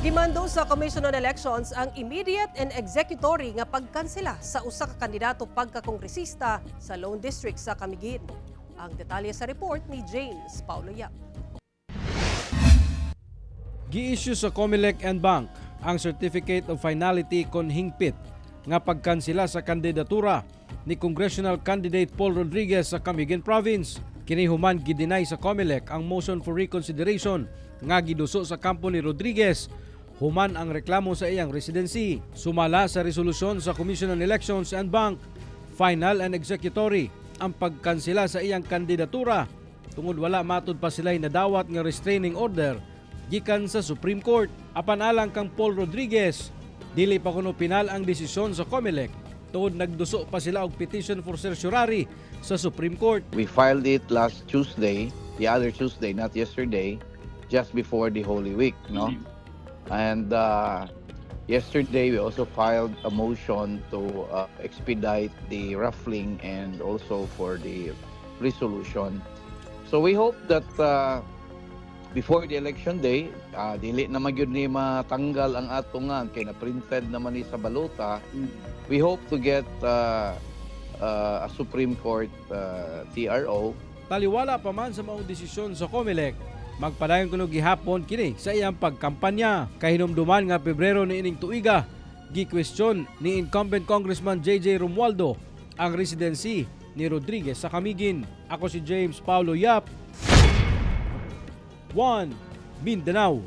Gimando sa Commission on Elections ang immediate and executory nga pagkansela sa usa ka kandidato pagka-kongresista sa Lone District sa Camiguin. Ang detalye sa report ni James Paulo Yap. Gi-issue sa COMELEC and Bank ang Certificate of Finality kon hingpit nga pagkansela sa kandidatura ni Congressional Candidate Paul Rodriguez sa Camiguin Province. Kini human gidinay sa COMELEC ang motion for reconsideration nga giduso sa kampo ni Rodriguez human ang reklamo sa iyang residency. Sumala sa resolusyon sa Commission on Elections and Bank, final and executory ang pagkansela sa iyang kandidatura tungod wala matud pa sila'y nadawat nga restraining order gikan sa Supreme Court. Apan alang kang Paul Rodriguez, dili pa kuno pinal ang desisyon sa COMELEC tungod nagduso pa sila og petition for certiorari sa Supreme Court. We filed it last Tuesday, the other Tuesday, not yesterday, just before the Holy Week, no? And yesterday we also filed a motion to expedite the ruffling and also for the resolution. So we hope that before the election day, dili na magyud ni matanggal ang atungan kay na printed naman ni sa balota. We hope to get a Supreme Court TRO. Taliwala pa man sa maong desisyon sa COMELEC, magpadayon kuno gihapon kini sa iyang pagkampanya. Kahinumduman nga Pebrero ni ining tuiga, gi-question ni incumbent Congressman JJ Romualdo ang residency ni Rodriguez sa Camiguin. Ako si James Paulo Yap, 1 Mindanao.